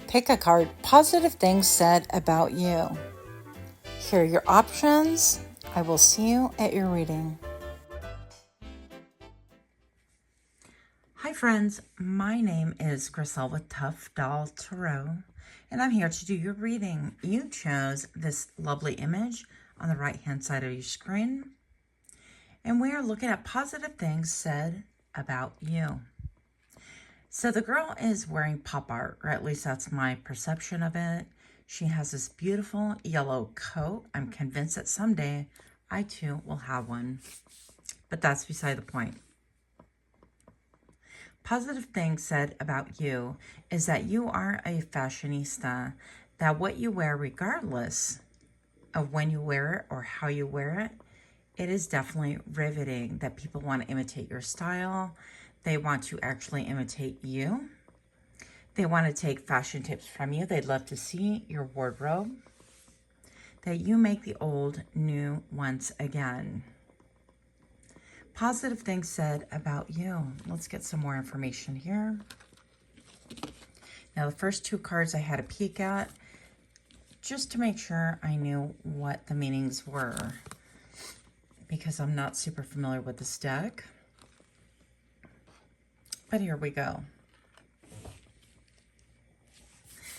Pick a card. Positive things said about you. Here are your options. I will see you at your reading. Hi friends, my name is Griselle with Tough Doll Tarot, and I'm here to do your reading. You chose this lovely image on the right hand side of your screen, and we are looking at positive things said about you. So the girl is wearing pop art, or at least that's my perception of it. She has this beautiful yellow coat. I'm convinced that someday I too will have one, but that's beside the point. Positive things said about you is that you are a fashionista, that what you wear, regardless of when you wear it or how you wear it, it is definitely riveting, that people want to imitate your style. They want to actually imitate you. They want to take fashion tips from you. They'd love to see your wardrobe, that you make the old new once again. Positive things said about you. Let's get some more information here. Now, the first two cards I had a peek at just to make sure I knew what the meanings were, because I'm not super familiar with this deck. But here we go.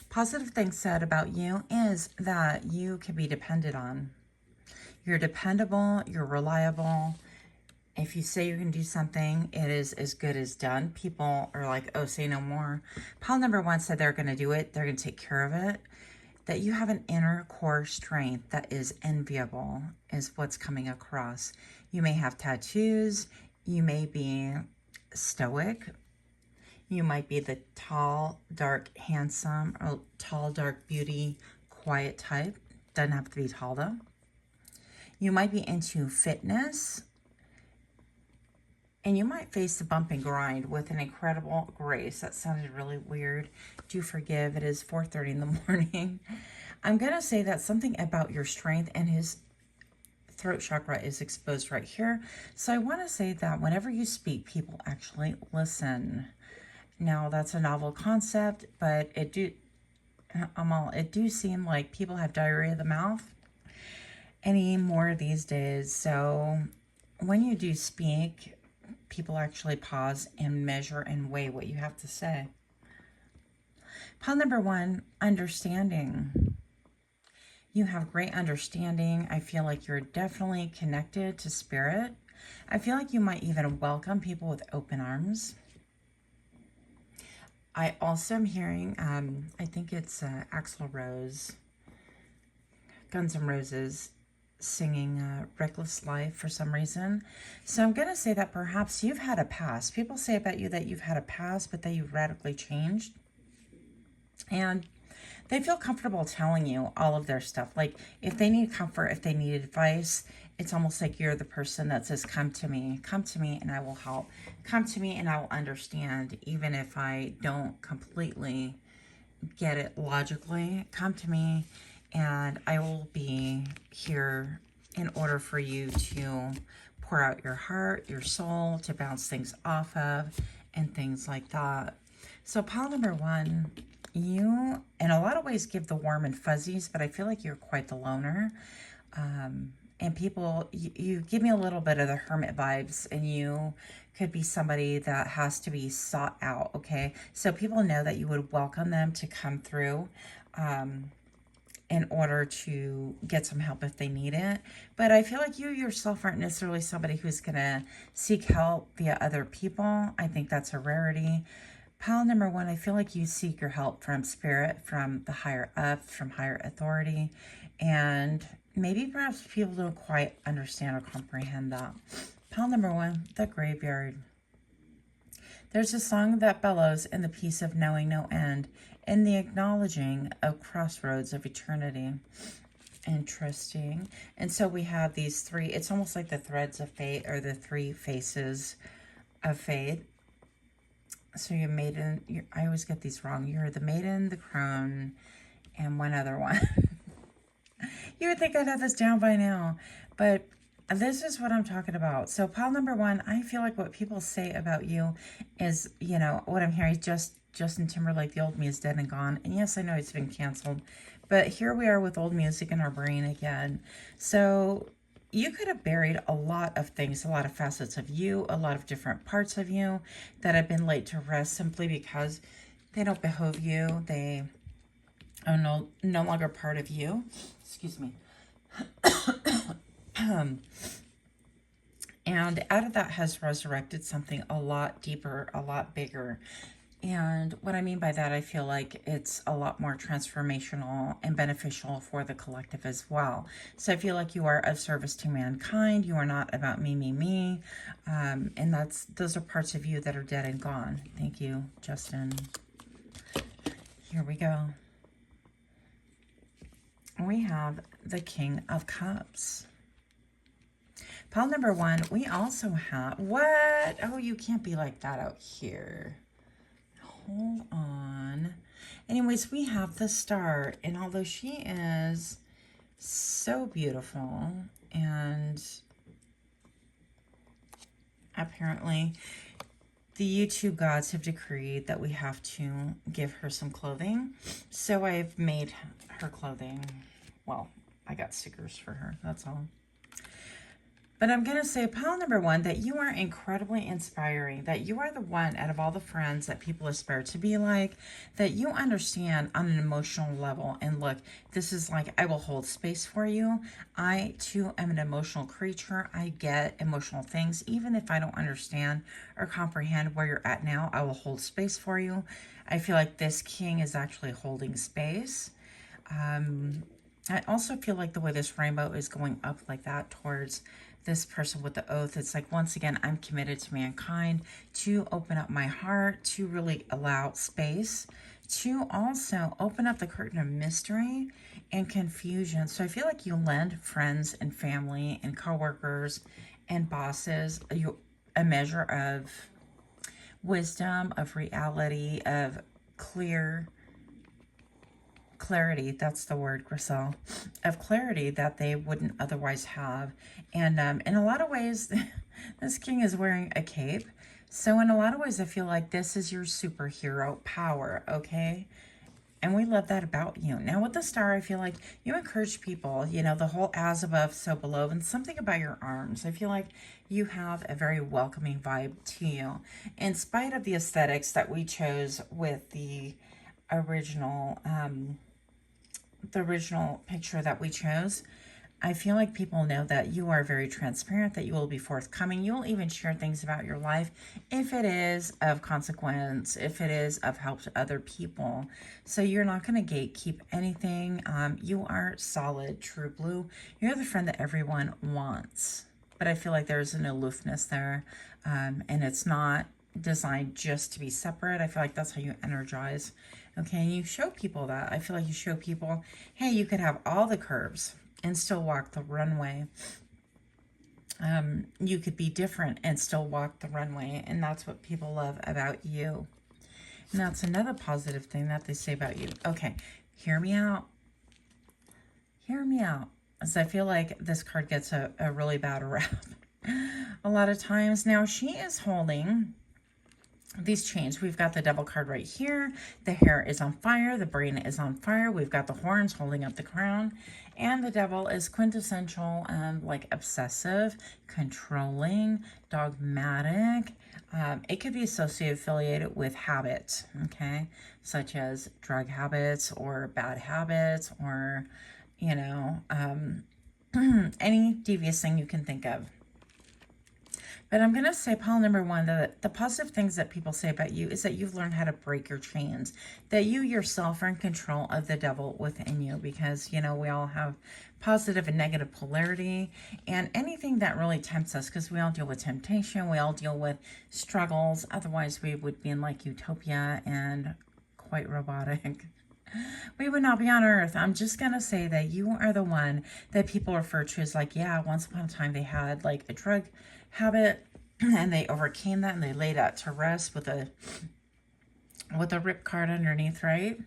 Positive things said about you is that you can be depended on. You're dependable, you're reliable. If you say you're going to do something, it is as good as done. People are like, oh, say no more. Pile number one said they're going to do it. They're going to take care of it. That you have an inner core strength that is enviable is what's coming across. You may have tattoos. You may be stoic. You might be the tall, dark, handsome, or tall, dark, beauty, quiet type. Doesn't have to be tall, though. You might be into fitness. And you might face the bump and grind with an incredible grace. That sounded really weird. Do forgive. It is 4:30 in the morning. I'm going to say that something about your strength and his throat chakra is exposed right here. So I want to say that whenever you speak, people actually listen. Now, that's a novel concept, but it do seem like people have diarrhea of the mouth anymore these days. So when you do speak, people actually pause and measure and weigh what you have to say. Pile number one, understanding. You have great understanding. I feel like you're definitely connected to spirit. I feel like you might even welcome people with open arms. I also am hearing, I think it's Axl Rose, Guns N' Roses, singing Reckless Life for some reason. So I'm going to say that perhaps you've had a past. People say about you that you've had a past, but that you've radically changed. And they feel comfortable telling you all of their stuff. Like if they need comfort, if they need advice, it's almost like you're the person that says, come to me and I will help. Come to me and I will understand, even if I don't completely get it logically. Come to me and I will be here in order for you to pour out your heart, your soul, to bounce things off of, and things like that. So pile number one, you, in a lot of ways, give the warm and fuzzies, but I feel like you're quite the loner. And people, you give me a little bit of the hermit vibes, and you could be somebody that has to be sought out, okay? So people know that you would welcome them to come through in order to get some help if they need it. But I feel like you yourself aren't necessarily somebody who's going to seek help via other people. I think that's a rarity. Pile number one, I feel like you seek your help from spirit, from the higher up, from higher authority. And maybe perhaps people don't quite understand or comprehend that. Pile number one, the graveyard. There's a song that bellows in the peace of knowing no end, in the acknowledging of crossroads of eternity. Interesting. And so we have these three, it's almost like the threads of fate, or the three faces of fate. So you're maiden, I always get these wrong. You're the maiden, the crone, and one other one. You would think I'd have this down by now, but this is what I'm talking about. So pile number one, I feel like what people say about you is, you know, what I'm hearing is just Justin Timberlake, The Old Me is Dead and Gone. And yes, I know it's been canceled, but here we are with old music in our brain again. So you could have buried a lot of things, a lot of facets of you, a lot of different parts of you that have been laid to rest simply because they don't behove you. They are no longer part of you. Excuse me. And out of that has resurrected something a lot deeper, a lot bigger. And what I mean by that, I feel like it's a lot more transformational and beneficial for the collective as well. So I feel like you are of service to mankind. You are not about me, me, me. And those are parts of you that are dead and gone. Thank you, Justin. Here we go. We have the King of Cups. Pile number 1, we also have, what? Oh, you can't be like that out here. Hold on. Anyways, we have the Star, and although she is so beautiful, and apparently the YouTube gods have decreed that we have to give her some clothing, so I've made her clothing. Well, I got stickers for her, that's all. But I'm going to say, pile number 1, that you are incredibly inspiring, that you are the one out of all the friends that people aspire to be like, that you understand on an emotional level. And look, this is like, I will hold space for you. I, too, am an emotional creature. I get emotional things. Even if I don't understand or comprehend where you're at now, I will hold space for you. I feel like this king is actually holding space. I also feel like the way this rainbow is going up like that towards this person with the oath, it's like, once again, I'm committed to mankind, to open up my heart, to really allow space, to also open up the curtain of mystery and confusion. So I feel like you lend friends and family and coworkers and bosses a measure of wisdom, of reality, of clarity, that's the word, Griselle, of clarity that they wouldn't otherwise have. And in a lot of ways, this king is wearing a cape. So in a lot of ways, I feel like this is your superhero power, okay? And we love that about you. Now with the Star, I feel like you encourage people, you know, the whole as above, so below, and something about your arms. I feel like you have a very welcoming vibe to you. In spite of the aesthetics that we chose with the original picture that we chose, I feel like people know that you are very transparent, that you will be forthcoming. You will even share things about your life if it is of consequence, if it is of help to other people. So you're not going to gatekeep anything. You are solid, true blue. You're the friend that everyone wants. But I feel like there's an aloofness there, and it's not designed just to be separate. I feel like that's how you energize. Okay, and you show people that. I feel like you show people, hey, you could have all the curves and still walk the runway. You could be different and still walk the runway, and that's what people love about you. And that's another positive thing that they say about you. Okay, hear me out. Hear me out. As I feel like this card gets a really bad rap a lot of times. Now, she is holding these chains. We've got the Devil card right here. The hair is on fire. The brain is on fire. We've got the horns holding up the crown. And the Devil is quintessential, like obsessive, controlling, dogmatic. It could be affiliated with habits, okay? Such as drug habits or bad habits or, you know, any devious thing you can think of. But I'm going to say, pile number 1, that the positive things that people say about you is that you've learned how to break your chains, that you yourself are in control of the devil within you, because, you know, we all have positive and negative polarity, and anything that really tempts us, because we all deal with temptation, we all deal with struggles, otherwise we would be in like utopia and quite robotic. We would not be on earth. I'm just going to say that you are the one that people refer to as like, yeah, once upon a time they had like a drug habit and they overcame that and they laid that to rest with a rip card underneath, right?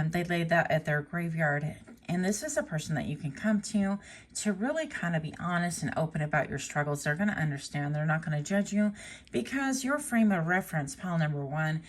They laid that at their graveyard. And this is a person that you can come to really kind of be honest and open about your struggles. They're going to understand. They're not going to judge you, because your frame of reference, pile number 1,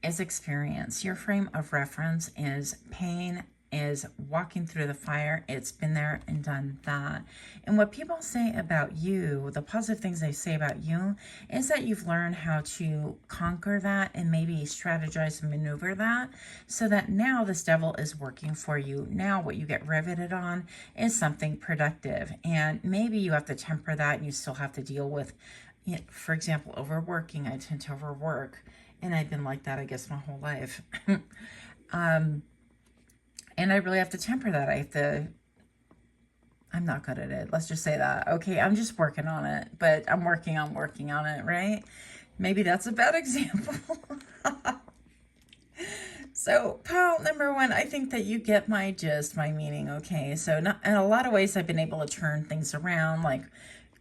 is experience. Your frame of reference is pain, is walking through the fire. It's been there and done that. And what people say about you, the positive things they say about you, is that you've learned how to conquer that and maybe strategize and maneuver that, so that now this devil is working for you. Now what you get riveted on is something productive. And maybe you have to temper that, and you still have to deal with, for example, overworking. I tend to overwork, and I've been like that, I guess, my whole life. And I really have to temper that. I'm not good at it. Let's just say that. Okay, I'm just working on it, but I'm working on it, right? Maybe that's a bad example. So, pile number one, I think that you get my gist, my meaning, okay? So, in a lot of ways, I've been able to turn things around, like,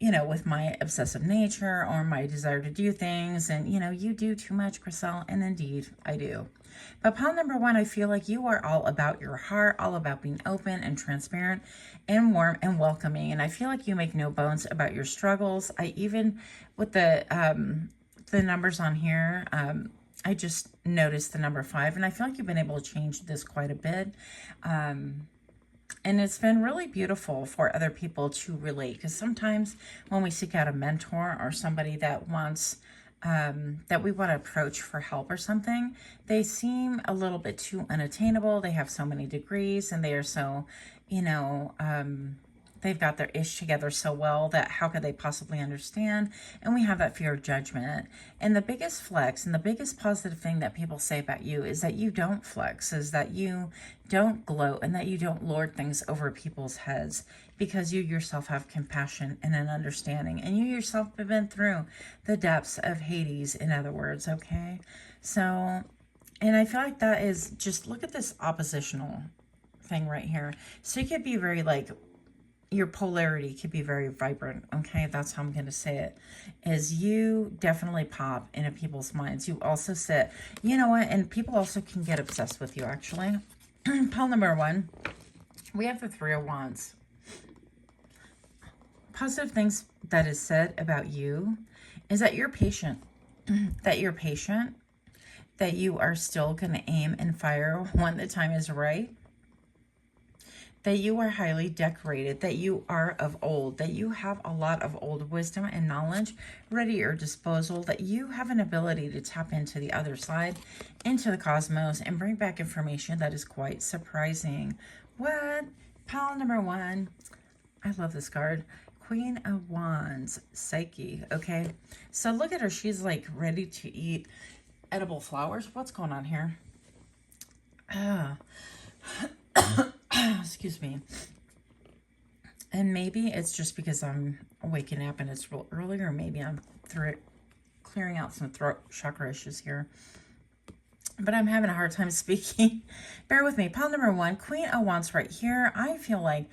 with my obsessive nature or my desire to do things. And, you do too much, Chriselle, and indeed, I do. But pile number one, I feel like you are all about your heart, all about being open and transparent and warm and welcoming. And I feel like you make no bones about your struggles. I even, with the numbers on here, I just noticed the number 5, and I feel like you've been able to change this quite a bit. And it's been really beautiful for other people to relate, because sometimes when we seek out a mentor or somebody that wants, that we want to approach for help or something, they seem a little bit too unattainable. They have so many degrees, and they are so, they've got their ish together so well that how could they possibly understand? And we have that fear of judgment. And the biggest flex and the biggest positive thing that people say about you is that you don't flex, is that you don't gloat, and that you don't lord things over people's heads, because you yourself have compassion and an understanding, and you yourself have been through the depths of Hades, in other words, okay? So, and I feel like that is just, look at this oppositional thing right here. So you could be very, like, your polarity could be very vibrant, okay? That's how I'm going to say it, is you definitely pop into people's minds. You also sit, you know what, and people also can get obsessed with you, actually. Pile number one, we have the 3 of Wands. Positive things that is said about you is that you're patient, that you are still going to aim and fire when the time is right, that you are highly decorated, that you are of old, that you have a lot of old wisdom and knowledge ready at your disposal, that you have an ability to tap into the other side, into the cosmos, and bring back information that is quite surprising. What? Pile number one. I love this card. Queen of Wands, Psyche, okay? So look at her. She's like ready to eat edible flowers. What's going on here? Excuse me. And maybe it's just because I'm waking up and it's real early, or maybe I'm clearing out some throat chakra issues here. But I'm having a hard time speaking. Bear with me. Pile number one, Queen of Wands right here. I feel like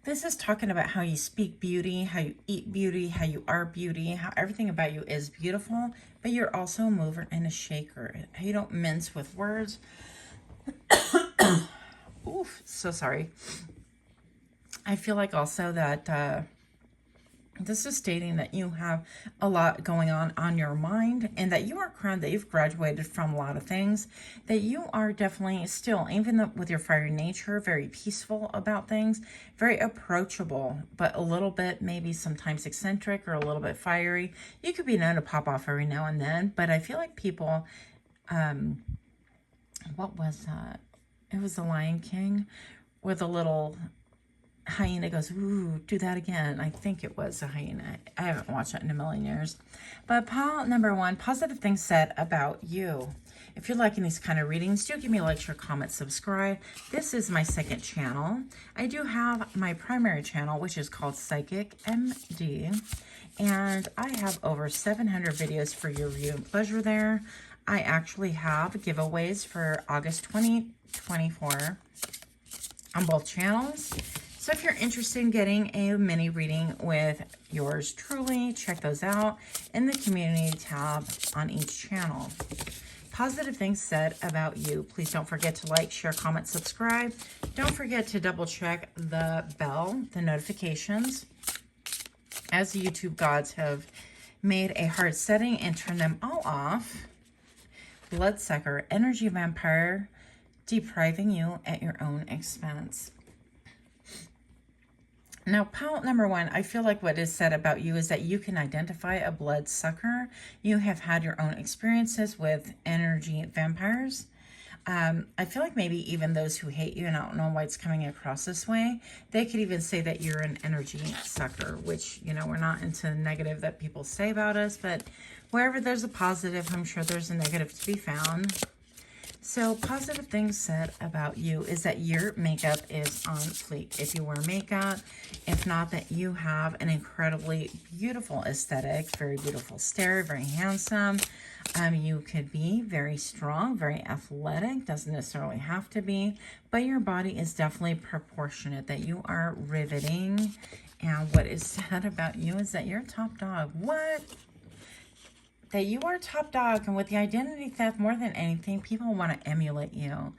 this is talking about how you speak beauty, how you eat beauty, how you are beauty, how everything about you is beautiful, but you're also a mover and a shaker. You don't mince with words. Oof, so sorry. I feel like also that this is stating that you have a lot going on your mind, and that you are crowned, that you've graduated from a lot of things, that you are definitely still, even with your fiery nature, very peaceful about things, very approachable, but a little bit maybe sometimes eccentric or a little bit fiery. You could be known to pop off every now and then, but I feel like people, what was that? It was the Lion King, where the little hyena goes, ooh, do that again. I think it was a hyena. I haven't watched it in a million years. But pile number one, positive things said about you. If you're liking these kind of readings, do give me a like, share, comment, subscribe. This is my second channel. I do have my primary channel, which is called PsychicMD. And I have over 700 videos for your review and pleasure there. I actually have giveaways for August 2024 on both channels. So if you're interested in getting a mini reading with yours truly, check those out in the community tab on each channel. Positive things said about you. Please don't forget to like, share, comment, subscribe. Don't forget to double check the bell, the notifications, as the YouTube gods have made a hard setting and turned them all off. bloodsucker, energy vampire, depriving you at your own expense. Now, pile number one, I feel like what is said about you is that you can identify a bloodsucker. You have had your own experiences with energy vampires. I feel like maybe even those who hate you, and I don't know why it's coming across this way, they could even say that you're an energy sucker, which, you know, we're not into the negative that people say about us, but wherever there's a positive, I'm sure there's a negative to be found. So positive things said about you is that your makeup is on fleek. If you wear makeup, if not, that you have an incredibly beautiful aesthetic, very beautiful stare, very handsome. You could be very strong, very athletic, doesn't necessarily have to be, but your body is definitely proportionate, that you are riveting. And what is said about you is that you're top dog. What? That you are top dog, and with the identity theft, more than anything, people want to emulate you.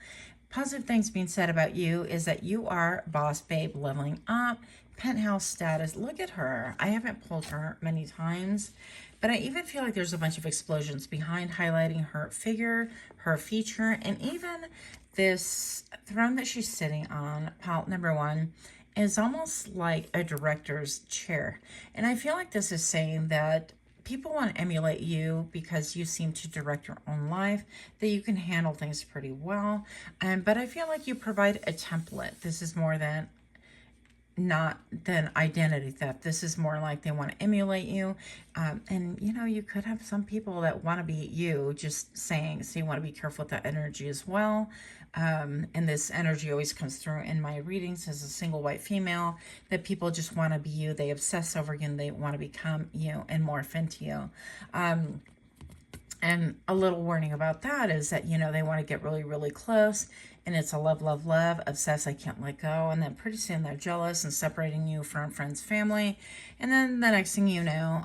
Positive things being said about you is that you are boss babe, leveling up, penthouse status. Look at her. I haven't pulled her many times, but I even feel like there's a bunch of explosions behind highlighting her figure, her feature, and even this throne that she's sitting on, pile number one, is almost like a director's chair. And I feel like this is saying that people want to emulate you because you seem to direct your own life, that you can handle things pretty well. But I feel like you provide a template. This is more than identity theft. This is more like they want to emulate you. And, you know, you could have some people that want to be you, just saying, so you want to be careful with that energy as well. And this energy always comes through in my readings as a single white female, that people just want to be you. They obsess over you and they want to become you and morph into you. And a little warning about that is that, you know, they want to get really, really close. And it's a love, love, love, obsessed, I can't let go. And then pretty soon they're jealous and separating you from friends, family. And then the next thing you know,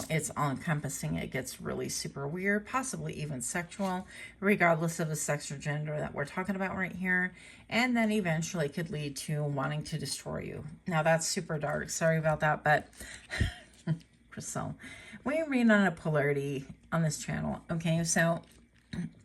it's all encompassing. It gets really super weird, possibly even sexual, regardless of the sex or gender that we're talking about right here. And then eventually could lead to wanting to destroy you. Now that's super dark. Sorry about that, but Priscilla, we're reading on a polarity on this channel. Okay, so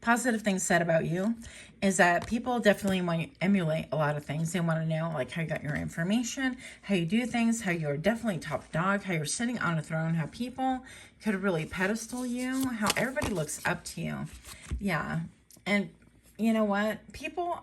positive things said about you is that people definitely want to emulate a lot of things. They want to know like how you got your information, how you do things, how you're definitely top dog, how you're sitting on a throne, how people could really pedestal you, how everybody looks up to you. Yeah. And you know what? People,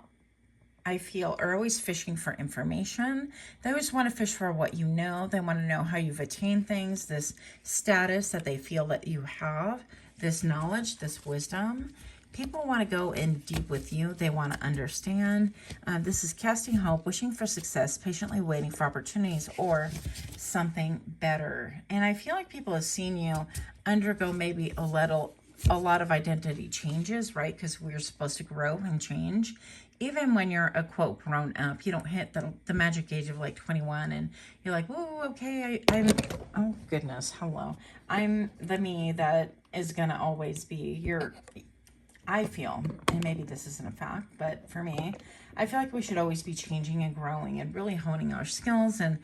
I feel, are always fishing for information. They always want to fish for what you know. They want to know how you've attained things, this status that they feel that you have, this knowledge, this wisdom. People want to go in deep with you. They want to understand. This is casting hope, wishing for success, patiently waiting for opportunities or something better. And I feel like people have seen you undergo maybe a lot of identity changes, right? Because we're supposed to grow and change. Even when you're a quote grown up, you don't hit the magic age of like 21 and you're like, whoa, okay, I'm, oh goodness, hello. I'm the me that is gonna always be I feel, and maybe this isn't a fact, but for me, I feel like we should always be changing and growing and really honing our skills and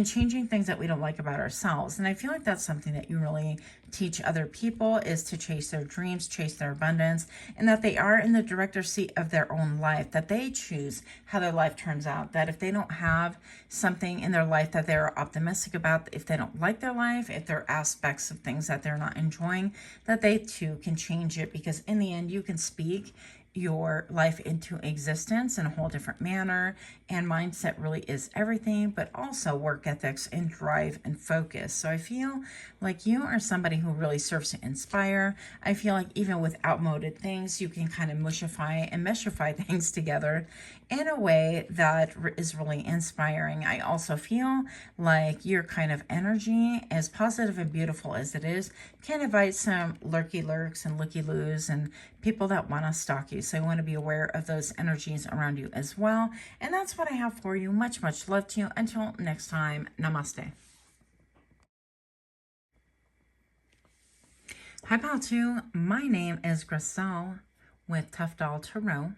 changing things that we don't like about ourselves. And I feel like that's something that you really teach other people, is to chase their dreams, chase their abundance, and that they are in the director's seat of their own life, that they choose how their life turns out, that if they don't have something in their life that they're optimistic about, if they don't like their life, if there are aspects of things that they're not enjoying, that they too can change it, because in the end you can speak your life into existence in a whole different manner. And mindset really is everything, but also work ethics and drive and focus. So I feel like you are somebody who really serves to inspire. I feel like even with outmoded things, you can kind of mushify and meshify things together in a way that is really inspiring. I also feel like your kind of energy, as positive and beautiful as it is, can invite some lurky lurks and looky loos and people that want to stalk you. So I want to be aware of those energies around you as well. And that's what I have for you. Much, much love to you. Until next time, namaste. Hi, pal 2. My name is Griselle with Tough Doll Tarot.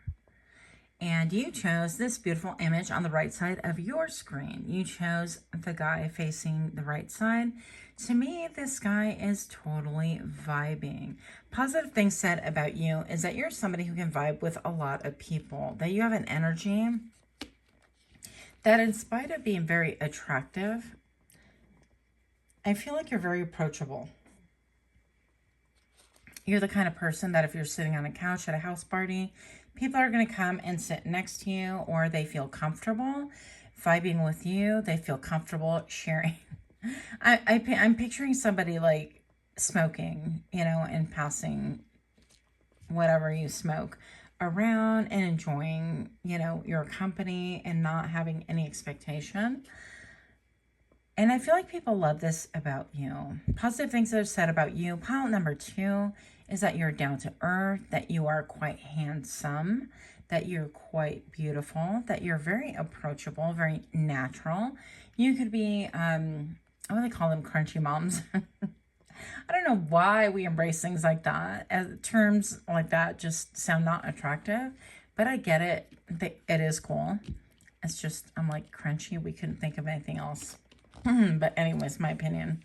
And you chose this beautiful image on the right side of your screen. You chose the guy facing the right side. To me, this guy is totally vibing. Positive things said about you is that you're somebody who can vibe with a lot of people, that you have an energy that, in spite of being very attractive, I feel like you're very approachable. You're the kind of person that if you're sitting on a couch at a house party, people are going to come and sit next to you, or they feel comfortable vibing with you. They feel comfortable sharing. I'm picturing somebody like smoking, you know, and passing whatever you smoke around and enjoying, you know, your company and not having any expectation. And I feel like people love this about you. Positive things that are said about you. Pile number 2 is that you're down to earth, that you are quite handsome, that you're quite beautiful, that you're very approachable, very natural. You could be, what do they call them? Crunchy moms. I don't know why we embrace things like that. As terms like that just sound not attractive, but I get it. It is cool. It's just, I'm like, crunchy. We couldn't think of anything else. But anyways, my opinion.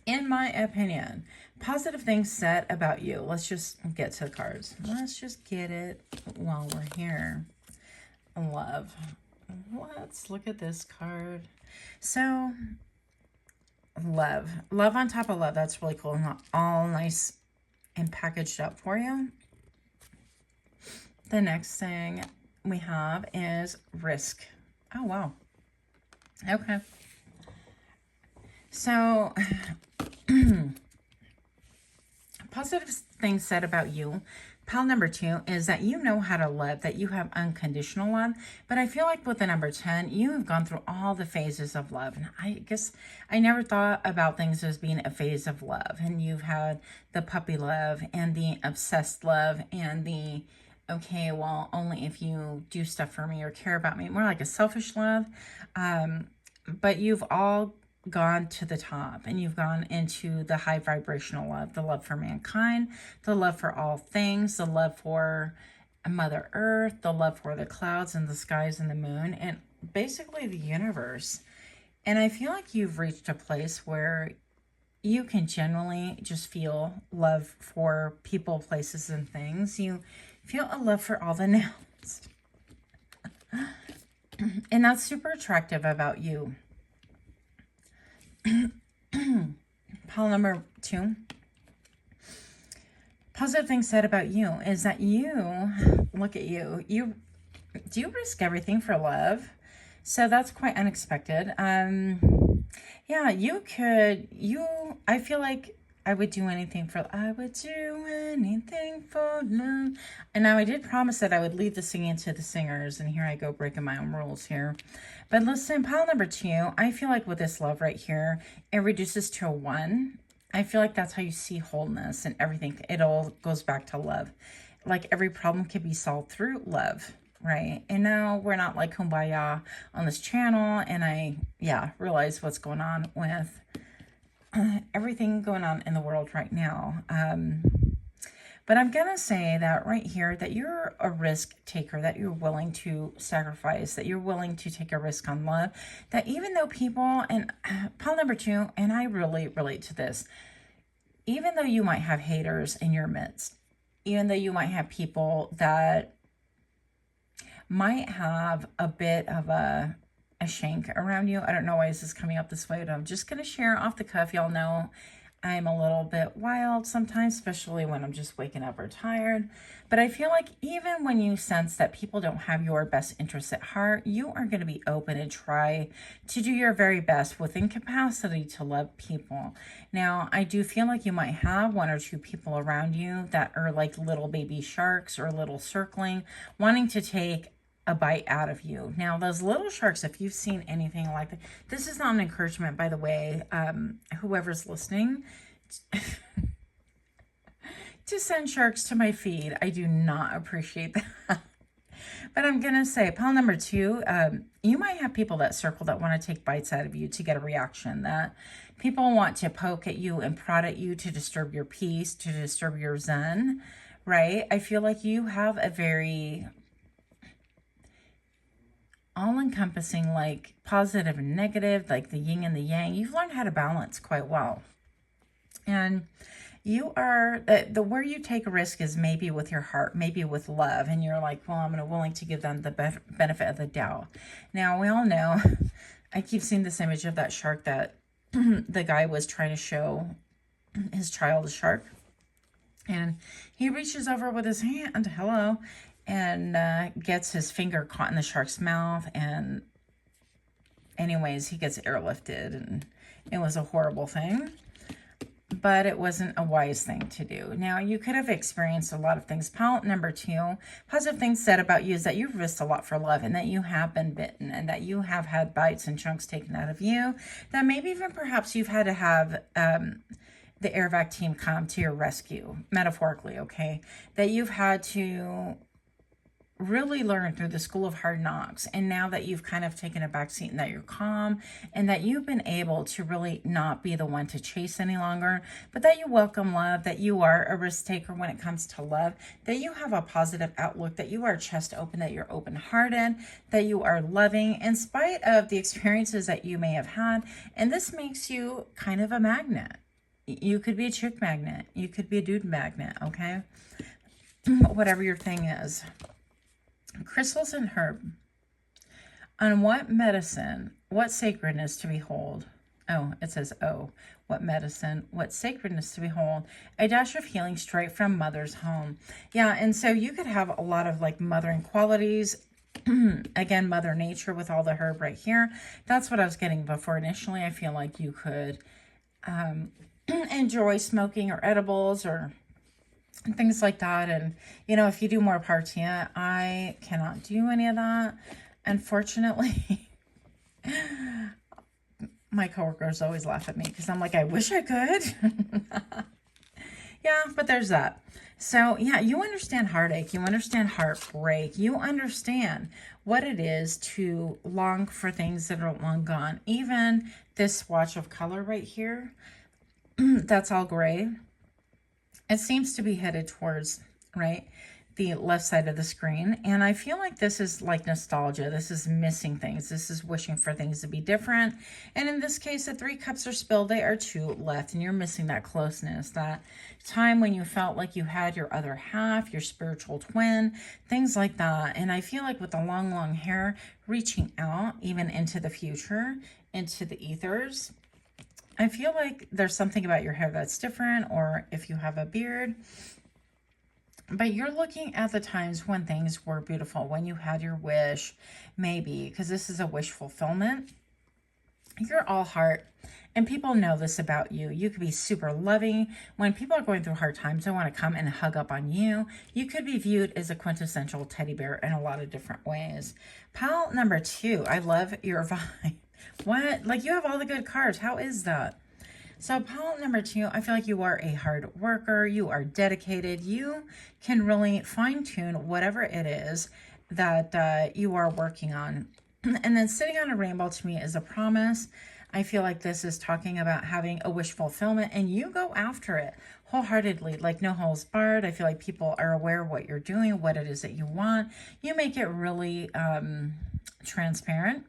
In my opinion, positive things said about you. Let's just get to the cards. Let's just get it while we're here. Love. Let's look at this card. So, love. Love on top of love. That's really cool. Not all nice and packaged up for you. The next thing we have is risk. Oh, wow. Okay. So, positive things said about you. Pile number 2 is that you know how to love, that you have unconditional love. But I feel like with the number 10, you have gone through all the phases of love. And I guess I never thought about things as being a phase of love. And you've had the puppy love and the obsessed love and the, okay, well, only if you do stuff for me or care about me. More like a selfish love. But you've all gone to the top, and you've gone into the high vibrational love, the love for mankind, the love for all things, the love for Mother Earth, the love for the clouds and the skies and the moon, and basically the universe. And I feel like you've reached a place where you can genuinely just feel love for people, places, and things. You feel a love for all the nouns. And that's super attractive about you. Pile number 2. Positive things said about you is that you, look at you, do risk everything for love. So that's quite unexpected. Yeah, I feel like I would do anything for love. And now I did promise that I would leave the singing to the singers, and here I go breaking my own rules here. But listen, pile number 2, I feel like with this love right here, it reduces to a 1. I feel like that's how you see wholeness and everything. It all goes back to love. Like every problem can be solved through love, right? And now we're not like kumbaya on this channel, and I realize what's going on with everything going on in the world right now. But I'm going to say that right here, that you're a risk taker, that you're willing to sacrifice, that you're willing to take a risk on love, that even though people, and pile number 2, and I really relate to this, even though you might have haters in your midst, even though you might have people that might have a bit of a shank around you. I don't know why this is coming up this way, but I'm just going to share off the cuff. Y'all know I'm a little bit wild sometimes, especially when I'm just waking up or tired. But I feel like even when you sense that people don't have your best interests at heart, you are going to be open and try to do your very best within capacity to love people. Now, I do feel like you might have 1 or 2 people around you that are like little baby sharks or little circling, wanting to take a bite out of you. Now, those little sharks, if you've seen anything like that, this is not an encouragement, by the way, whoever's listening, to send sharks to my feed. I do not appreciate that. But I'm going to say, pile number 2, you might have people that circle that want to take bites out of you to get a reaction, that people want to poke at you and prod at you to disturb your peace, to disturb your zen, right? I feel like you have a very all-encompassing, like positive and negative, like the yin and the yang. You've learned how to balance quite well. And you are, the where you take a risk is maybe with your heart, maybe with love. And you're like, well, I'm willing to give them the benefit of the doubt. Now, we all know, I keep seeing this image of that shark that the guy was trying to show his child a shark. And he reaches over with his hand, hello, and gets his finger caught in the shark's mouth. And anyways, he gets airlifted, and it was a horrible thing. But it wasn't a wise thing to do. Now, you could have experienced a lot of things. Pile number 2, positive things said about you is that you've risked a lot for love, and that you have been bitten, and that you have had bites and chunks taken out of you, that maybe even perhaps you've had to have the air vac team come to your rescue, metaphorically, okay? That you've had to really learn through the school of hard knocks. And now that you've kind of taken a back seat and that you're calm, and that you've been able to really not be the one to chase any longer, but that you welcome love, that you are a risk taker when it comes to love, that you have a positive outlook, that you are chest open, that you're open-hearted, that you are loving in spite of the experiences that you may have had. And this makes you kind of a magnet. You could be a chick magnet. You could be a dude magnet, okay? Whatever your thing is. Crystals and herb. On what medicine, what sacredness to behold? Oh, it says, oh, what medicine, what sacredness to behold. A dash of healing straight from mother's home. Yeah, and so you could have a lot of like mothering qualities. Again, Mother Nature with all the herb right here. That's what I was getting before initially. I feel like you could enjoy smoking or edibles or things like that. And, you know, if you do more partying, I cannot do any of that. Unfortunately, my coworkers always laugh at me because I'm like, I wish I could. Yeah, but there's that. So, yeah, you understand heartache. You understand heartbreak. You understand what it is to long for things that are long gone. Even this swatch of color right here, that's all gray. It seems to be headed towards, right, the left side of the screen. And I feel like this is like nostalgia. This is missing things. This is wishing for things to be different. And in this case, the 3 cups are spilled. They are 2 left. And you're missing that closeness, that time when you felt like you had your other half, your spiritual twin, things like that. And I feel like with the long, long hair, reaching out even into the future, into the ethers, I feel like there's something about your hair that's different, or if you have a beard. But you're looking at the times when things were beautiful, when you had your wish, maybe, because this is a wish fulfillment. You're all heart, and people know this about you. You could be super loving. When people are going through hard times, they want to come and hug up on you. You could be viewed as a quintessential teddy bear in a lot of different ways. Pile number 2, I love your vibe. What? Like, you have all the good cards. How is that? So pile number 2, I feel like you are a hard worker. You are dedicated. You can really fine tune whatever it is that you are working on. And then sitting on a rainbow to me is a promise. I feel like this is talking about having a wish fulfillment, and you go after it wholeheartedly, like no holds barred. I feel like people are aware of what you're doing, what it is that you want. You make it really transparent.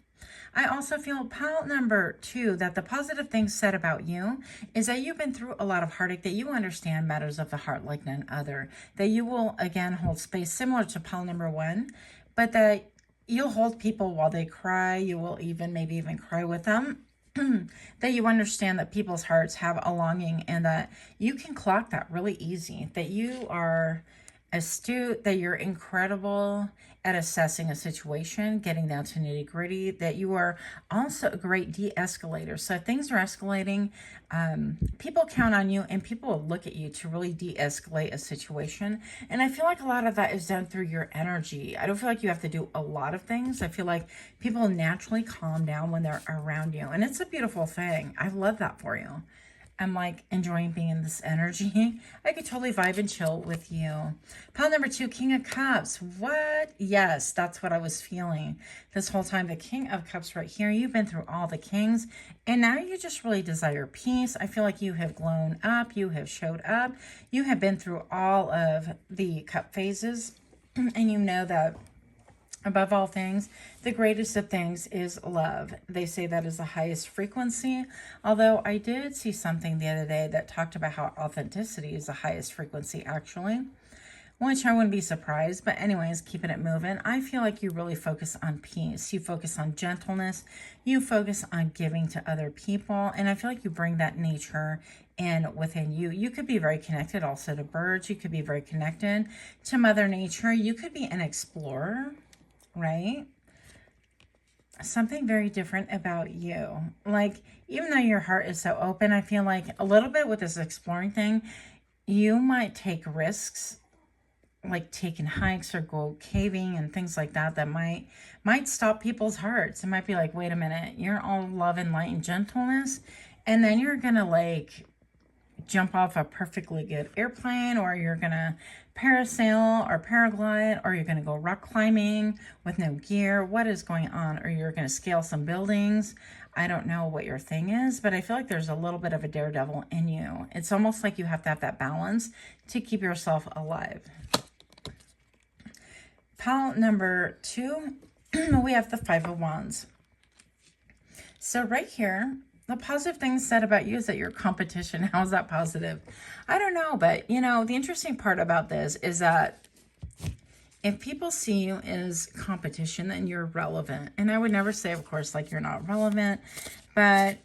I also feel pile number 2, that the positive things said about you is that you've been through a lot of heartache, that you understand matters of the heart like none other, that you will again hold space similar to pile number 1, but that you'll hold people while they cry. You will maybe even cry with them. That you understand that people's hearts have a longing, and that you can clock that really easy, that you are astute, that you're incredible at assessing a situation, getting down to nitty gritty, that you are also a great de-escalator. So if things are escalating, people count on you, and people will look at you to really de-escalate a situation. And I feel like a lot of that is done through your energy. I don't feel like you have to do a lot of things. I feel like people naturally calm down when they're around you, and it's a beautiful thing. I love that for you. I'm like enjoying being in this energy. I could totally vibe and chill with you. Pile number 2, King of Cups. What? Yes, that's what I was feeling this whole time. The King of Cups right here. You've been through all the kings, and now you just really desire peace. I feel like you have grown up. You have showed up. You have been through all of the cup phases, and you know that Above all things, the greatest of things is love. They say that is the highest frequency. Although I did see something the other day that talked about how authenticity is the highest frequency, actually, which I wouldn't be surprised. But anyways, keeping it moving, I feel like you really focus on peace. You focus on gentleness. You focus on giving to other people. And I feel like you bring that nature in within you. You could be very connected also to birds. You could be very connected to Mother Nature. You could be an explorer, right? Something very different about you. Like, even though your heart is so open, I feel like a little bit with this exploring thing, you might take risks, like taking hikes or go caving and things like that, that might stop people's hearts. It might be like, wait a minute, you're all love and light and gentleness, and then you're gonna like jump off a perfectly good airplane, or you're gonna parasail or paraglide, or you're gonna go rock climbing with no gear. What is going on? Or you're gonna scale some buildings. I don't know what your thing is, but I feel like there's a little bit of a daredevil in you. It's almost like you have to have that balance to keep yourself alive. Pile number 2, we have the Five of Wands. So right here, the positive thing said about you is that you're competition. How's that positive? I don't know, but you know, the interesting part about this is that if people see you as competition, then you're relevant. And I would never say, of course, like you're not relevant, but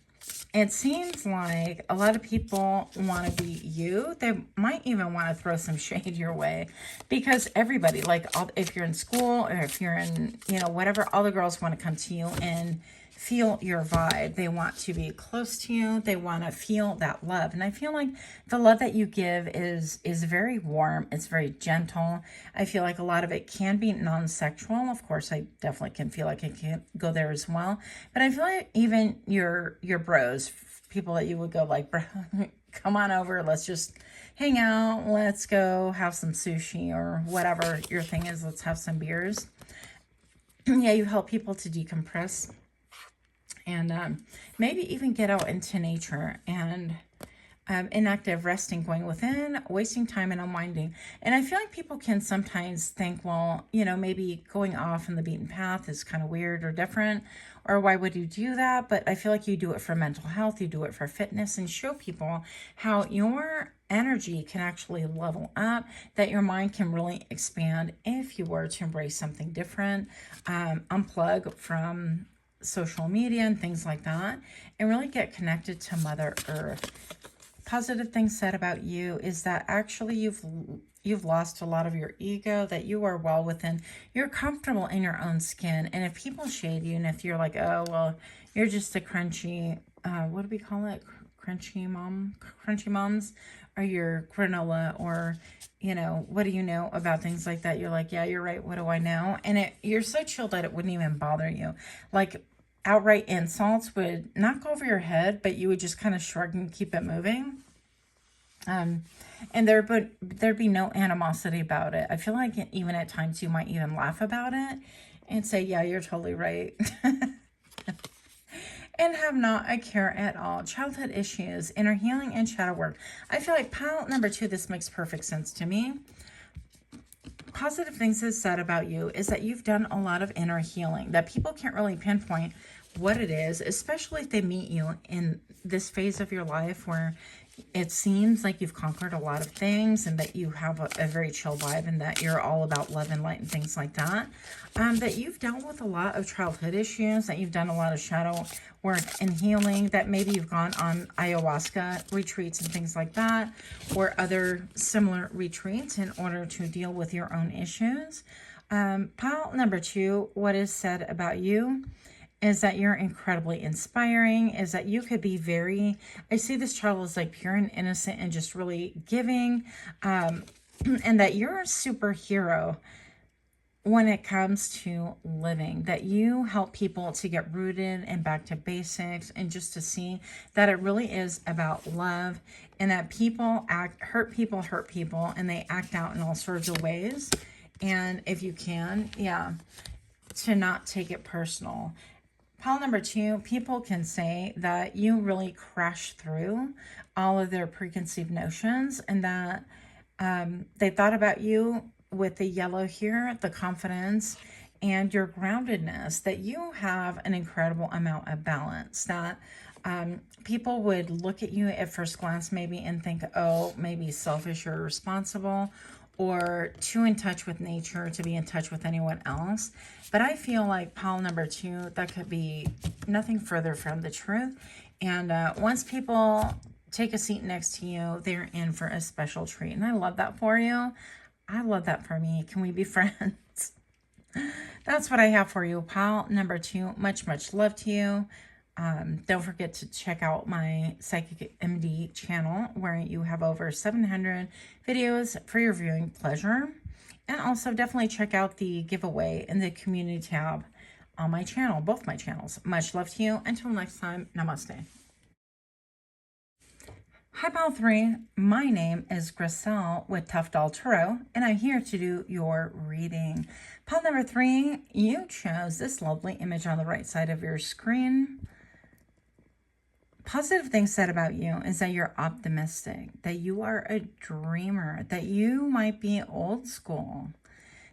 it seems like a lot of people want to be you. They might even want to throw some shade your way, because everybody, like if you're in school or if you're in, you know, whatever, all the girls want to come to you and feel your vibe. They want to be close to you. They want to feel that love. And I feel like the love that you give is very warm. It's very gentle. I feel like a lot of it can be non-sexual. Of course, I definitely can feel like it can go there as well. But I feel like even your bros, people that you would go like, bro, come on over. Let's just hang out. Let's go have some sushi or whatever your thing is. Let's have some beers. Yeah, you help people to decompress. And maybe even get out into nature and inactive resting, going within, wasting time and unwinding. And I feel like people can sometimes think, well, you know, maybe going off in the beaten path is kind of weird or different, or why would you do that? But I feel like you do it for mental health, you do it for fitness, and show people how your energy can actually level up, that your mind can really expand if you were to embrace something different, unplug from social media and things like that, and really get connected to Mother Earth. Positive things said about you is that actually you've lost a lot of your ego, that you are well within, you're comfortable in your own skin. And if people shade you, and if you're like, oh well, you're just a crunchy, what do we call it, crunchy moms, or your granola, or you know, what do you know about things like that, you're like, yeah, you're right, what do I know? And you're so chill that it wouldn't even bother you. Like outright insults would not go over your head, but you would just kind of shrug and keep it moving. And there'd be no animosity about it. I feel like even at times you might even laugh about it and say, yeah, you're totally right. And have not a care at all. Childhood issues, inner healing, and shadow work. I feel like pile number 2, this makes perfect sense to me. Positive things is said about you is that you've done a lot of inner healing, that people can't really pinpoint what it is, especially if they meet you in this phase of your life where it seems like you've conquered a lot of things, and that you have a very chill vibe, and that you're all about love and light and things like that. That you've dealt with a lot of childhood issues, that you've done a lot of shadow work and healing, that maybe you've gone on ayahuasca retreats and things like that, or other similar retreats in order to deal with your own issues. Pile number 2, what is said about you is that you're incredibly inspiring, is that you could be very, I see this child as like pure and innocent and just really giving, and that you're a superhero when it comes to living, that you help people to get rooted and back to basics, and just to see that it really is about love, and that people hurt people, and they act out in all sorts of ways. And if you can, yeah, to not take it personal. Pile number 2, people can say that you really crash through all of their preconceived notions, and that they thought about you with the yellow here, the confidence, and your groundedness, that you have an incredible amount of balance, that people would look at you at first glance maybe and think, oh, maybe selfish or irresponsible, or too in touch with nature to be in touch with anyone else. But I feel like pile number 2, that could be nothing further from the truth. And once people take a seat next to you, they're in for a special treat. And I love that for you. I love that for me. Can we be friends? That's what I have for you, pile number 2. Much, much love to you. Don't forget to check out my PsychicMD channel, where you have over 700 videos for your viewing pleasure. And also definitely check out the giveaway in the community tab on my channel, both my channels. Much love to you. Until next time, namaste. Hi, pile 3. My name is Griselle with Tough Doll Tarot, and I'm here to do your reading. Pile number 3, you chose this lovely image on the right side of your screen. Positive things said about you is that you're optimistic, that you are a dreamer, that you might be old school,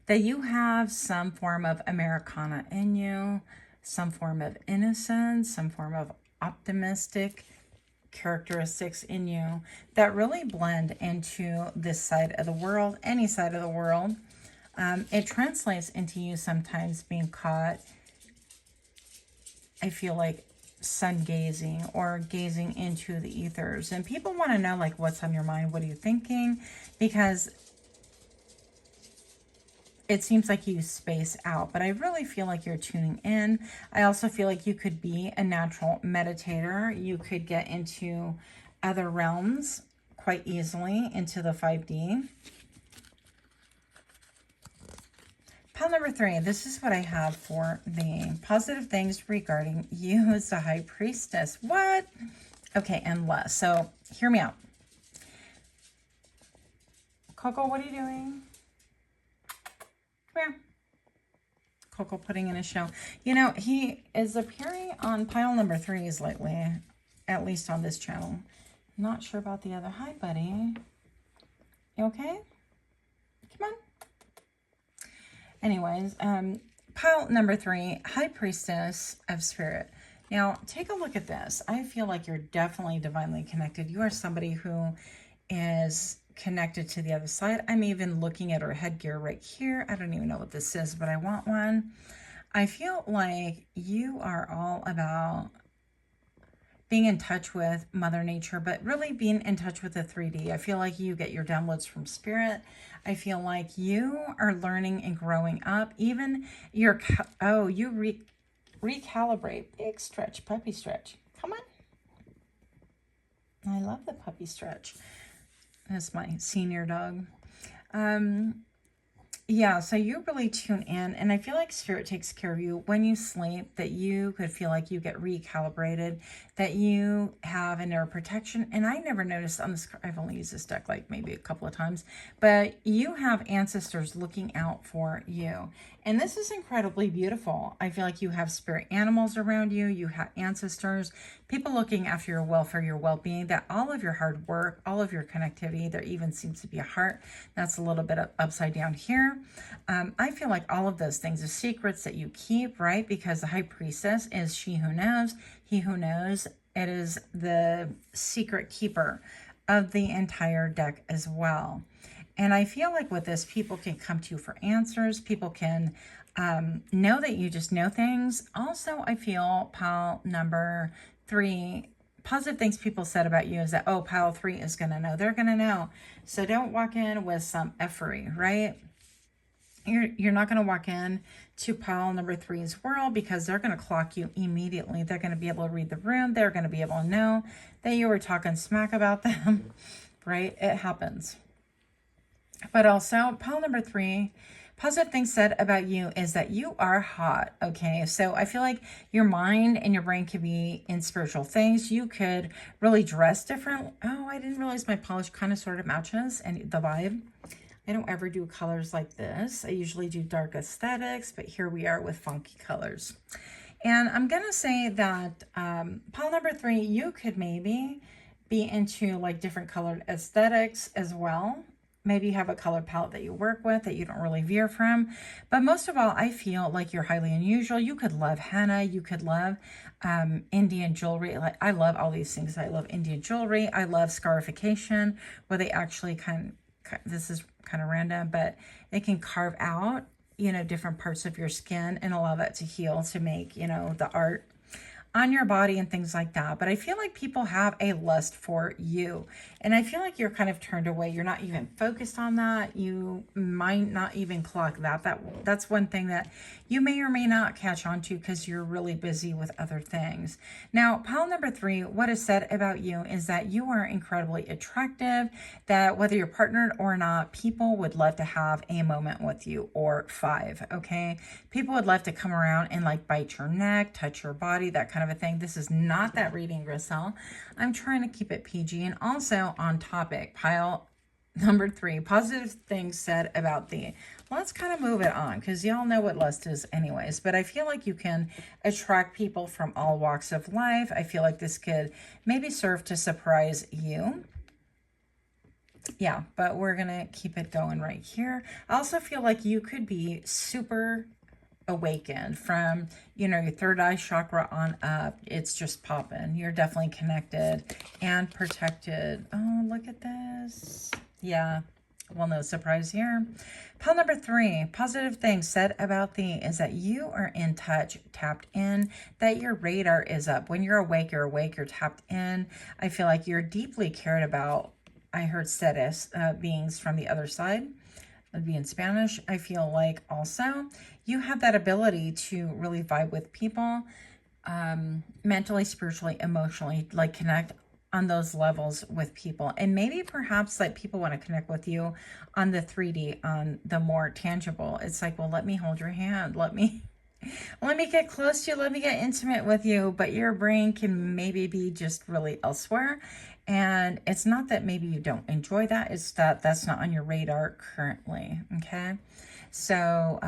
that you have some form of Americana in you, some form of innocence, some form of optimistic characteristics in you that really blend into this side of the world, any side of the world. It translates into you sometimes being caught, I feel like, sun gazing or gazing into the ethers, and people want to know, like, what's on your mind, what are you thinking, because it seems like you space out, but I really feel like you're tuning in. I also feel like you could be a natural meditator. You could get into other realms quite easily, into the 5D. Pile number 3, this is what I have for the positive things regarding you as the High Priestess. What? Okay, and less. So, hear me out. Coco, what are you doing? Come here. Coco putting in a show. You know, he is appearing on pile number 3s lately, at least on this channel. Not sure about the other. Hi, buddy. You okay? Come on. Anyways, pile number 3, High Priestess of Spirit. Now, take a look at this. I feel like you're definitely divinely connected. You are somebody who is connected to the other side. I'm even looking at her headgear right here. I don't even know what this is, but I want one. I feel like you are all about being in touch with Mother Nature, but really being in touch with the 3D. I feel like you get your downloads from Spirit. I feel like you are learning and growing up. Even your, you recalibrate. Big stretch, puppy stretch. Come on. I love the puppy stretch. That's my senior dog. Yeah, so you really tune in, and I feel like Spirit takes care of you when you sleep, that you could feel like you get recalibrated, that you have an inner protection. And I never noticed on this, I've only used this deck like maybe a couple of times, but you have ancestors looking out for you. And this is incredibly beautiful. I feel like you have spirit animals around you, you have ancestors, people looking after your welfare, your well-being, that all of your hard work, all of your connectivity, there even seems to be a heart that's a little bit upside down here. I feel like all of those things, the secrets that you keep, right? Because the High Priestess is she who knows, he who knows. It is the secret keeper of the entire deck as well. And I feel like with this, people can come to you for answers. People can know that you just know things. Also, I feel pile number 3, positive things people said about you is that, oh, pile 3 is going to know. They're going to know. So don't walk in with some effery, right? You're not going to walk in to pile number 3's world, because they're going to clock you immediately. They're going to be able to read the room. They're going to be able to know that you were talking smack about them, right? It happens. But also, pile number 3, positive things said about you is that you are hot, okay? So I feel like your mind and your brain could be in spiritual things. You could really dress different. Oh, I didn't realize my polish kind of sort of matches and the vibe. I don't ever do colors like this. I usually do dark aesthetics, but here we are with funky colors. And I'm going to say that pile number 3, you could maybe be into like different colored aesthetics as well. Maybe you have a color palette that you work with that you don't really veer from. But most of all, I feel like you're highly unusual. You could love henna. You could love Indian jewelry. Like, I love all these things. I love Indian jewelry. I love scarification, where they actually this is kind of random, but they can carve out, you know, different parts of your skin and allow that to heal, to make, you know, the art on your body and things like that. But I feel like people have a lust for you, and I feel like you're kind of turned away. You're not even focused on that. You might not even clock that's one thing that you may or may not catch on to, because you're really busy with other things. Now, pile number 3, what is said about you is that you are incredibly attractive, that whether you're partnered or not, people would love to have a moment with you, or 5, okay? People would love to come around and like bite your neck, touch your body, that kind of a thing. This is not that reading, Grisel. I'm trying to keep it PG and also on topic. Pile number 3, positive things said about thee. Let's kind of move it on, because y'all know what lust is anyways. But I feel like you can attract people from all walks of life. I feel like this could maybe serve to surprise you. Yeah, but we're going to keep it going right here. I also feel like you could be super awakened from, you know, your third eye chakra on up. It's just popping. You're definitely connected and protected. Oh, look at this. Yeah. Well, no surprise here. Pile number 3, positive things said about thee is that you are in touch, tapped in, that your radar is up. When you're awake, you're tapped in. I feel like you're deeply cared about. I heard seres, beings from the other side. That'd be in Spanish. I feel like also you have that ability to really vibe with people, mentally, spiritually, emotionally, like connect on those levels with people. And maybe perhaps like people want to connect with you on the 3D, on the more tangible. It's like, well, let me hold your hand. Let me get close to you. Let me get intimate with you. But your brain can maybe be just really elsewhere. And it's not that maybe you don't enjoy that. It's that that's not on your radar currently. Okay. So,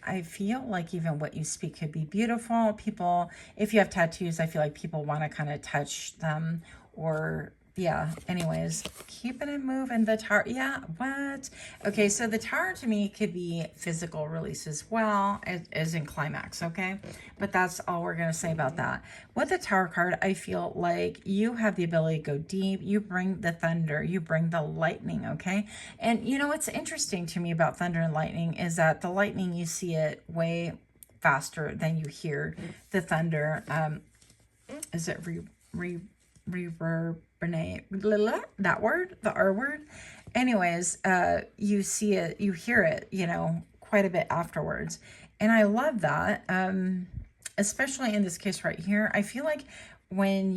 I feel like even what you speak could be beautiful. People, if you have tattoos, I feel like people want to kind of touch them, or yeah, anyways, keeping it moving. The Tower, yeah, what? Okay, so the Tower to me could be physical release as well, as in climax, okay? But that's all we're going to say about that. With the Tower card, I feel like you have the ability to go deep. You bring the thunder, you bring the lightning, okay? And you know what's interesting to me about thunder and lightning is that the lightning, you see it way faster than you hear the thunder. Is it reverberate, that word, the R word? Anyways, you see it, you hear it, you know, quite a bit afterwards. And I love that, especially in this case right here. I feel like when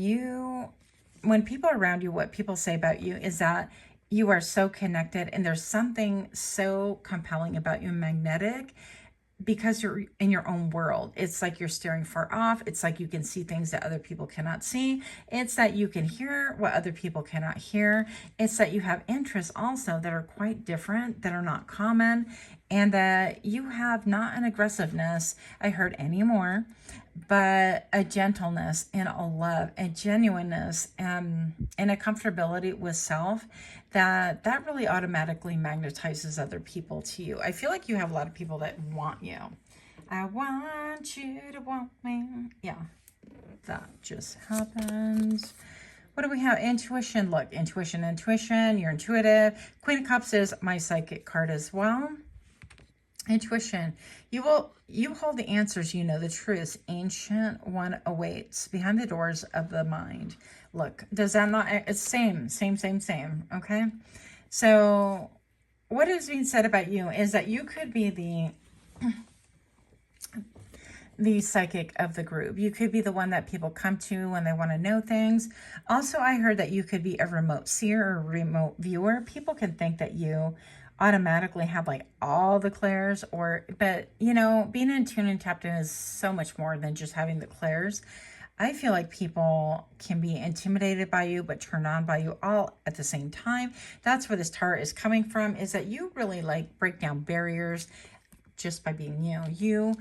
people around you, what people say about you is that you are so connected, and there's something so compelling about you, magnetic, because you're in your own world. It's like you're staring far off. It's like you can see things that other people cannot see. It's that you can hear what other people cannot hear. It's that you have interests also that are quite different, that are not common, and that you have not an aggressiveness, I heard, anymore, but a gentleness and a love, a genuineness, and a comfortability with self that really automatically magnetizes other people to you. I feel like you have a lot of people that want you. I want you to want me. Yeah, that just happens. What do we have? Intuition. Look, intuition. You're intuitive. Queen of Cups is my psychic card as well. Intuition. You hold the answers. You know the truths. Ancient one awaits behind the doors of the mind. Look, does that not? It's same. Okay. So what is being said about you is that you could be the psychic of the group. You could be the one that people come to when they want to know things. Also, I heard that you could be a remote seer or a remote viewer. People can think that you automatically have like all the clairs, but you know, being in tune and tapped in is so much more than just having the clairs. I feel like people can be intimidated by you, but turned on by you all at the same time. That's where this tarot is coming from, is that you really like break down barriers just by being you.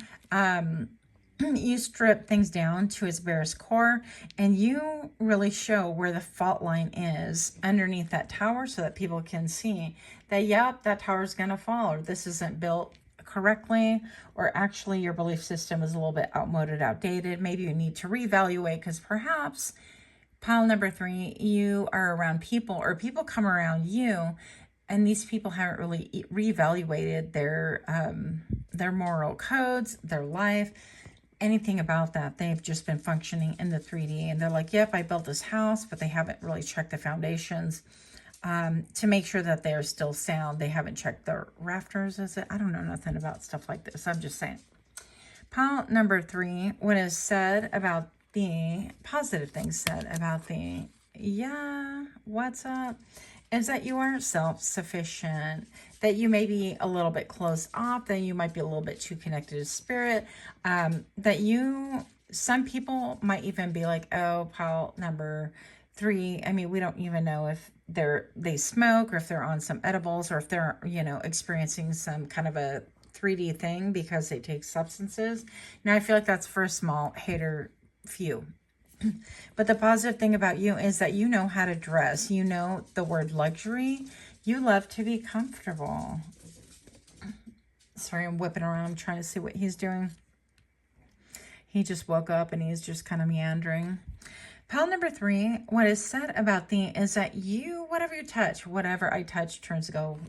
you strip things down to its barest core, and you really show where the fault line is underneath that tower so that people can see that, yep, that tower is going to fall, or this isn't built correctly, or actually your belief system is a little bit outmoded, outdated. Maybe you need to reevaluate because perhaps pile number 3, you are around people, or people come around you, and these people haven't really reevaluated their moral codes, their life, anything about that. They've just been functioning in the 3D, and they're like, yep, I built this house, but they haven't really checked the foundations to make sure that they're still sound. They haven't checked the rafters, is it? I don't know nothing about stuff like this. I'm just saying. Pile number 3, what is said about the positive things said about the, yeah, what's up, is that you are self-sufficient, that you may be a little bit closed off, that you might be a little bit too connected to spirit, that you, some people might even be like, oh, pile number 3, I mean, we don't even know if they smoke, or if they're on some edibles, or if they're, you know, experiencing some kind of a 3D thing because they take substances. Now, I feel like that's for a small hater few. But the positive thing about you is that you know how to dress. You know the word luxury. You love to be comfortable. Sorry, I'm whipping around. I'm trying to see what he's doing. He just woke up and he's just kind of meandering. Pile number 3, what is said about thee is that you, whatever you touch, whatever I touch turns to gold.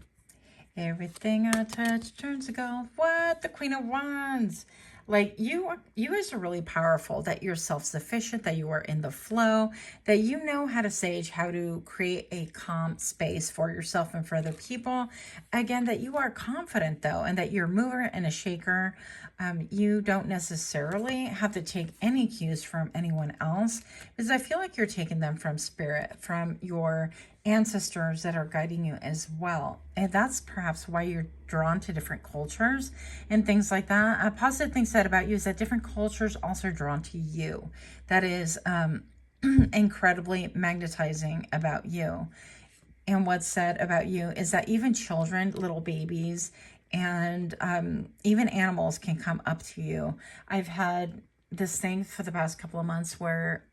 Everything I touch turns to gold. What? The Queen of Wands. Like, you guys are really powerful, that you're self-sufficient, that you are in the flow, that you know how to sage, how to create a calm space for yourself and for other people. Again, that you are confident, though, and that you're a mover and a shaker. You don't necessarily have to take any cues from anyone else, because I feel like you're taking them from spirit, from your ancestors that are guiding you as well. And that's perhaps why you're drawn to different cultures and things like that. A positive thing said about you is that different cultures also are drawn to you. That is incredibly magnetizing about you. And what's said about you is that even children, little babies, and even animals can come up to you. I've had this thing for the past couple of months where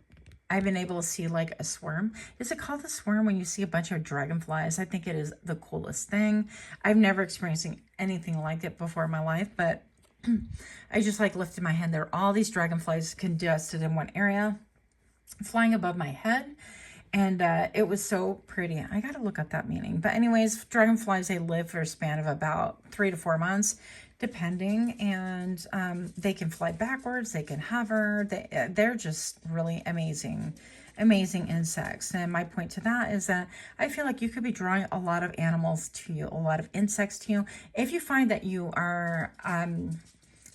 I've been able to see like a swarm. Is it called a swarm when you see a bunch of dragonflies? I think it is the coolest thing. I've never experienced anything like it before in my life, but I just like lifted my hand. There are all these dragonflies congested in one area, flying above my head. And it was so pretty. I got to look up that meaning. But anyways, dragonflies, they live for a span of about 3 to 4 months, depending. And they can fly backwards. They can hover. They're just really amazing, amazing insects. And my point to that is that I feel like you could be drawing a lot of animals to you, a lot of insects to you. If you find that you are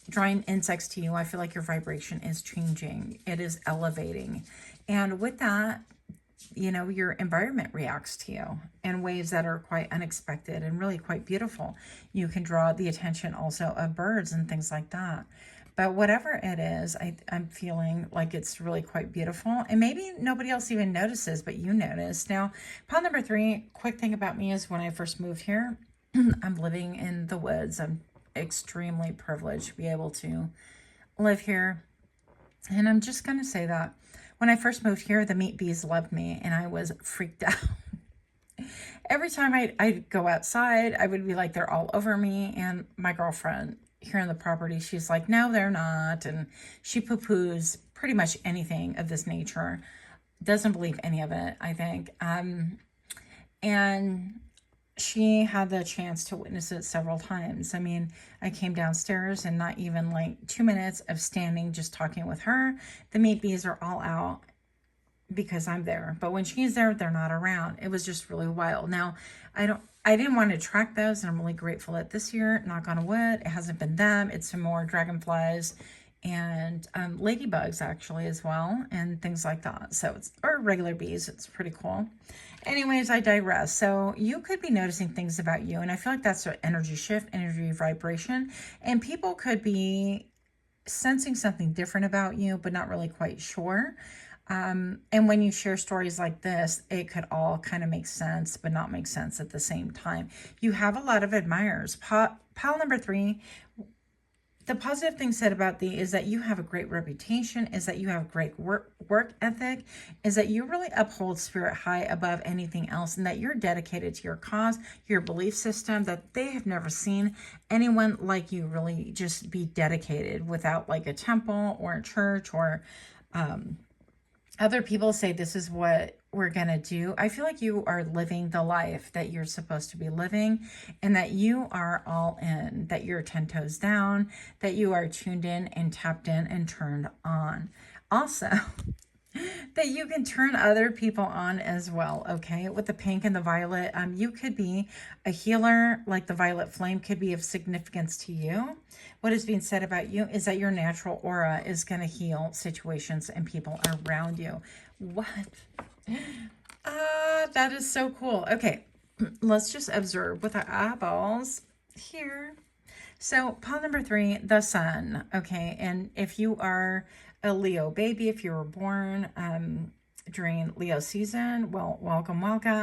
drawing insects to you, I feel like your vibration is changing. It is elevating. And with that, you know, your environment reacts to you in ways that are quite unexpected and really quite beautiful. You can draw the attention also of birds and things like that. But whatever it is, I'm feeling like it's really quite beautiful. And maybe nobody else even notices, but you notice. Now, pile number 3, quick thing about me is when I first moved here, I'm living in the woods. I'm extremely privileged to be able to live here. And I'm just going to say that when I first moved here, the meat bees loved me, and I was freaked out. Every time I'd go outside, I would be like, they're all over me. And my girlfriend here on the property, she's like, no, they're not. And she poo-poos pretty much anything of this nature. Doesn't believe any of it, I think. And she had the chance to witness it several times. I mean, I came downstairs and not even like 2 minutes of standing, just talking with her. The meat bees are all out because I'm there. But when she's there, they're not around. It was just really wild. Now, I didn't want to track those, and I'm really grateful that this year, knock on wood, it hasn't been them. It's some more dragonflies and ladybugs actually as well, and things like that. So it's, or regular bees. It's pretty cool. Anyways, I digress. So you could be noticing things about you, and I feel like that's an energy shift, energy vibration, and people could be sensing something different about you, but not really quite sure. And when you share stories like this, it could all kind of make sense, but not make sense at the same time. You have a lot of admirers. Pile number 3, The positive thing said about thee is that you have a great reputation, is that you have great work ethic, is that you really uphold spirit high above anything else, and that you're dedicated to your cause, your belief system, that they have never seen anyone like you really just be dedicated without like a temple or a church or other people say this is what we're going to do. I feel like you are living the life that you're supposed to be living, and that you are all in, that you're 10 toes down, that you are tuned in and tapped in and turned on. Also, that you can turn other people on as well, okay? With the pink and the violet, you could be a healer, like the violet flame could be of significance to you. What is being said about you is that your natural aura is going to heal situations and people around you. What? That is so cool. Okay, let's just observe with our eyeballs here. So pile number 3, the sun, okay? And if you are a Leo baby, if you were born during Leo season, well, welcome,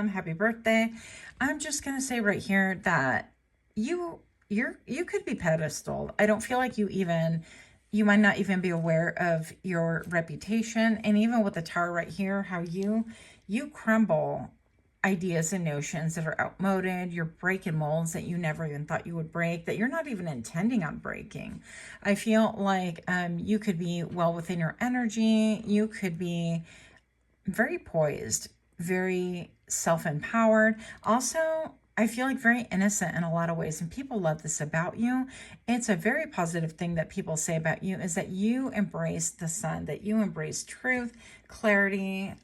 happy birthday. I'm just going to say right here that you could be pedestaled. I don't feel like you might not even be aware of your reputation. And even with the tower right here, how you crumble ideas and notions that are outmoded. You're breaking molds that you never even thought you would break, that you're not even intending on breaking. I feel like you could be well within your energy. You could be very poised, very self-empowered. Also, I feel like very innocent in a lot of ways, and people love this about you. It's a very positive thing that people say about you is that you embrace the sun, that you embrace truth, clarity,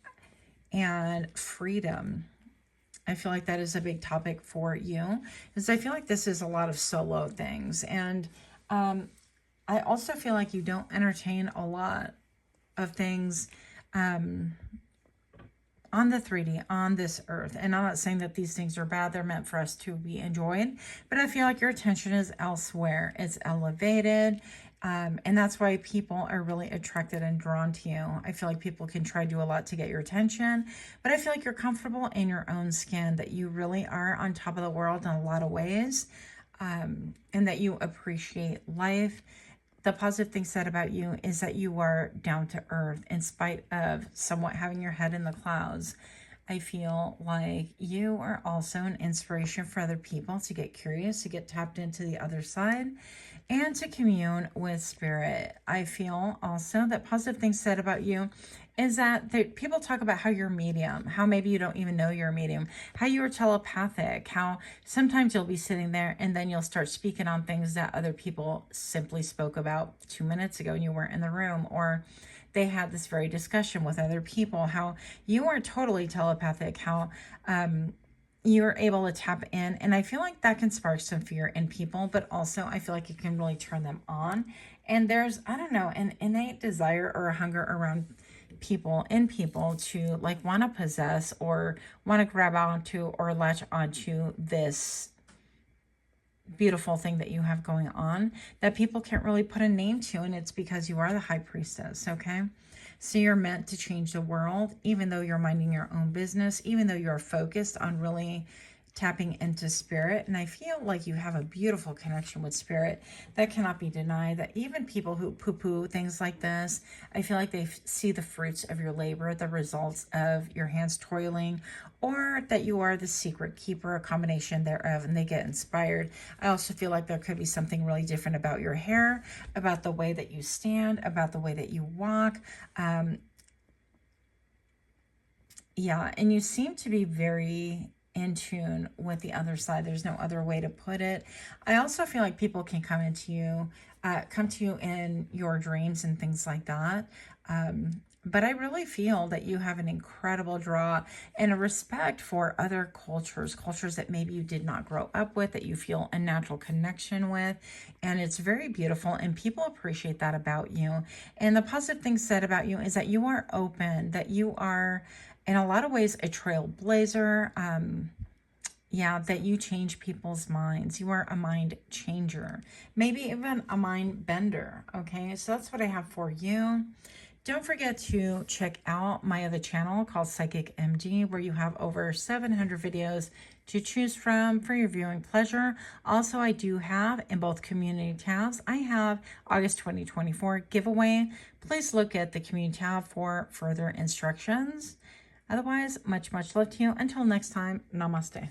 and freedom. I feel like that is a big topic for you, because I feel like this is a lot of solo things. And I also feel like you don't entertain a lot of things on the 3D, on this earth. And I'm not saying that these things are bad. They're meant for us to be enjoyed. But I feel like your attention is elsewhere. It's elevated. And that's why people are really attracted and drawn to you. I feel like people can try to do a lot to get your attention, but I feel like you're comfortable in your own skin, that you really are on top of the world in a lot of ways, and that you appreciate life. The positive thing said about you is that you are down to earth in spite of somewhat having your head in the clouds. I feel like you are also an inspiration for other people to get curious, to get tapped into the other side, and to commune with spirit. I feel also that positive things said about you is that people talk about how you're a medium, how maybe you don't even know you're a medium, how you are telepathic, how sometimes you'll be sitting there and then you'll start speaking on things that other people simply spoke about 2 minutes ago and you weren't in the room, or they had this very discussion with other people, how you are totally telepathic, how you're able to tap in. And I feel like that can spark some fear in people, but also I feel like it can really turn them on. And there's, I don't know, an innate desire or a hunger around people, to like want to possess or want to grab onto or latch onto this beautiful thing that you have going on that people can't really put a name to. And it's because you are the high priestess, okay? So you're meant to change the world, even though you're minding your own business, even though you're focused on really tapping into spirit. And I feel like you have a beautiful connection with spirit that cannot be denied, that even people who poo-poo things like this, I feel like they see the fruits of your labor, the results of your hands toiling, or that you are the secret keeper, a combination thereof, and they get inspired. I also feel like there could be something really different about your hair, about the way that you stand, about the way that you walk. Yeah, and you seem to be very in tune with the other side. There's no other way to put it. I also feel like people can come to you in your dreams and things like that. But I really feel that you have an incredible draw and a respect for other cultures that maybe you did not grow up with, that you feel a natural connection with. And it's very beautiful, and people appreciate that about you. And the positive thing said about you is that you are open, that you are in a lot of ways a trailblazer. Yeah, that you change people's minds. You are a mind changer, maybe even a mind bender. Okay, so that's what I have for you. Don't forget to check out my other channel called PsychicMD, where you have over 700 videos to choose from for your viewing pleasure. Also, I do have in both community tabs, I have August 2024 giveaway. Please look at the community tab for further instructions. Otherwise, much love to you. Until next time, namaste.